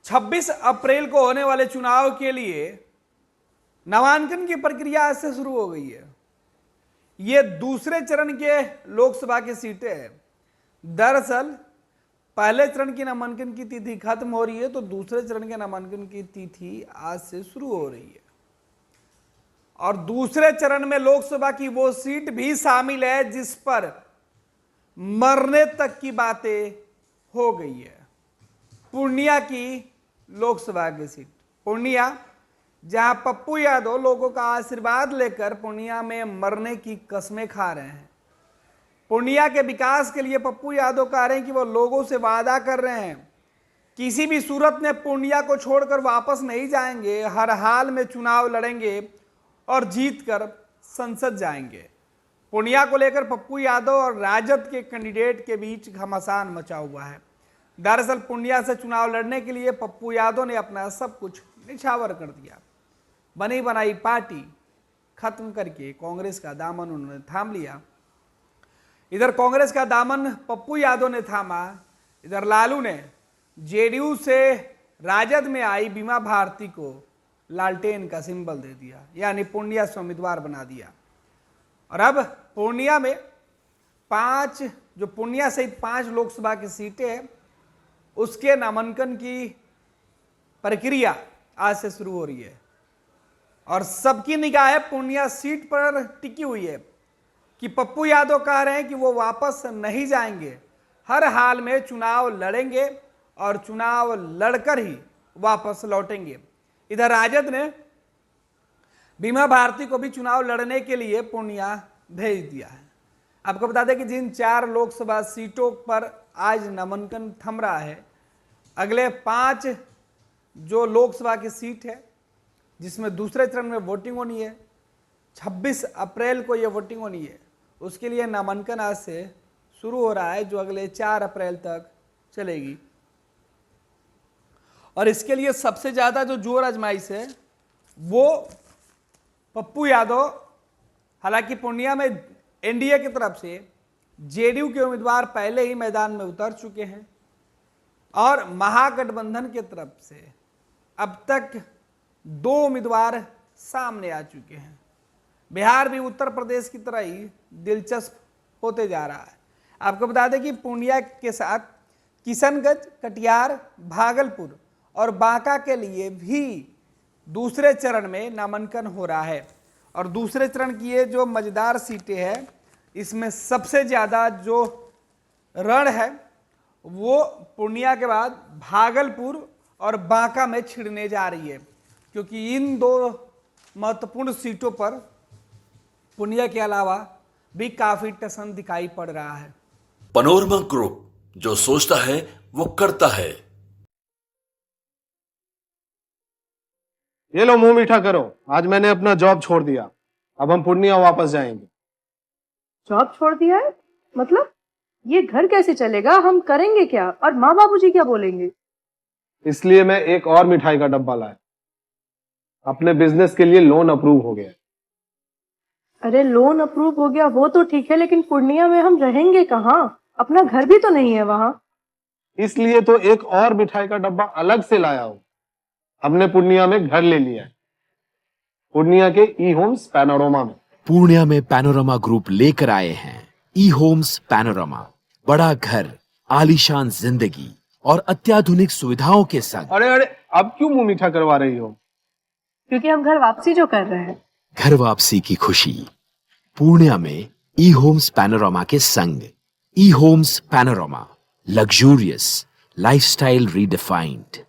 26 अप्रैल को होने वाले चुनाव के लिए नामांकन की प्रक्रिया आज से शुरू हो गई है। ये दूसरे चरण के लोकसभा की सीटें हैं। दरअसल पहले चरण की नामांकन की तिथि खत्म हो रही है, तो दूसरे चरण के नामांकन की तिथि आज से शुरू हो रही है। और दूसरे चरण में लोकसभा की वो सीट भी शामिल है जिस पर मरने तक की बातें हो गई है। पूर्णिया की लोकसभा की सीट, पूर्णिया, जहां पप्पू यादव लोगों का आशीर्वाद लेकर पूर्णिया में मरने की कसमें खा रहे हैं। पूर्णिया के विकास के लिए पप्पू यादव कह रहे हैं कि वो लोगों से वादा कर रहे हैं, किसी भी सूरत में पूर्णिया को छोड़कर वापस नहीं जाएंगे, हर हाल में चुनाव लड़ेंगे और जीतकर संसद जाएंगे। पूर्णिया को लेकर पप्पू यादव और राजद के कैंडिडेट के बीच घमासान मचा हुआ है। दरअसल पूर्णिया से चुनाव लड़ने के लिए पप्पू यादव ने अपना सब कुछ निछावर कर दिया। बनी बनाई पार्टी खत्म करके कांग्रेस का दामन उन्होंने थाम लिया। इधर कांग्रेस का दामन पप्पू यादव ने थामा, इधर लालू ने जेडीयू से राजद में आई बीमा भारती को लालटेन का सिंबल दे दिया, यानी पूर्णिया से उम्मीदवार बना दिया। और अब पूर्णिया में पूर्णिया सहित 5 लोकसभा की सीटें हैं, उसके नामांकन की प्रक्रिया आज से शुरू हो रही है। और सबकी निगाह पूर्णिया सीट पर टिकी हुई है कि पप्पू यादव कह रहे हैं कि वो वापस नहीं जाएंगे, हर हाल में चुनाव लड़ेंगे और चुनाव लड़कर ही वापस लौटेंगे। इधर राजद ने बीमा भारती को भी चुनाव लड़ने के लिए पूर्णिया भेज दिया है। आपको बता दें कि जिन 4 लोकसभा सीटों पर आज नामांकन थम रहा है, अगले 5 जो लोकसभा की सीट है जिसमें दूसरे चरण में वोटिंग होनी है, 26 अप्रैल को ये वोटिंग होनी है, उसके लिए नामांकन आज से शुरू हो रहा है, जो अगले 4 अप्रैल तक चलेगी। और इसके लिए सबसे ज़्यादा जो जोर आजमाइश है वो पप्पू यादव, हालांकि पूर्णिया में एनडीए की तरफ से जेडीयू के उम्मीदवार पहले ही मैदान में उतर चुके हैं और महागठबंधन की तरफ से अब तक 2 उम्मीदवार सामने आ चुके हैं। बिहार भी उत्तर प्रदेश की तरह ही दिलचस्प होते जा रहा है। आपको बता दें कि पूर्णिया के साथ किशनगंज, कटिहार, भागलपुर और बांका के लिए भी दूसरे चरण में नामांकन हो रहा है। और दूसरे चरण की ये जो मजेदार सीटें हैं, इसमें सबसे ज़्यादा जो रण है वो पूर्णिया के बाद भागलपुर और बांका में छिड़ने जा रही है, क्योंकि इन 2 महत्वपूर्ण सीटों पर पूर्णिया के अलावा भी काफी टसन दिखाई पड़ रहा है। पैनोरमा ग्रुप, जो सोचता है वो करता है। ये लो, मुंह मीठा करो। आज मैंने अपना जॉब छोड़ दिया, अब हम पूर्णिया वापस जाएंगे। जॉब छोड़ दिया है? मतलब ये घर कैसे चलेगा? हम करेंगे क्या? और माँ बाबूजी क्या बोलेंगे? इसलिए मैं एक और मिठाई का डब्बा लाया। अपने बिजनेस के लिए लोन अप्रूव हो गया। अरे लोन अप्रूव हो गया वो तो ठीक है, लेकिन पूर्णिया में हम रहेंगे कहाँ? अपना घर भी तो नहीं है वहाँ। इसलिए तो एक और मिठाई का डब्बा अलग से लाया हूँ। हमने पूर्णिया में घर ले लिया है, पूर्णिया के ई होम्स पैनोरमा में। पूर्णिया में पैनोरमा ग्रुप लेकर आए हैं ई होम्स पैनोरमा। बड़ा घर, आलीशान जिंदगी और अत्याधुनिक सुविधाओं के संग। अरे अब क्यों मुंह मीठा करवा रही हो? क्योंकि हम घर वापसी जो कर रहे हैं। घर वापसी की खुशी पूर्णिया में ई होम्स पैनोरमा के संग। E Homes Panorama, luxurious lifestyle redefined.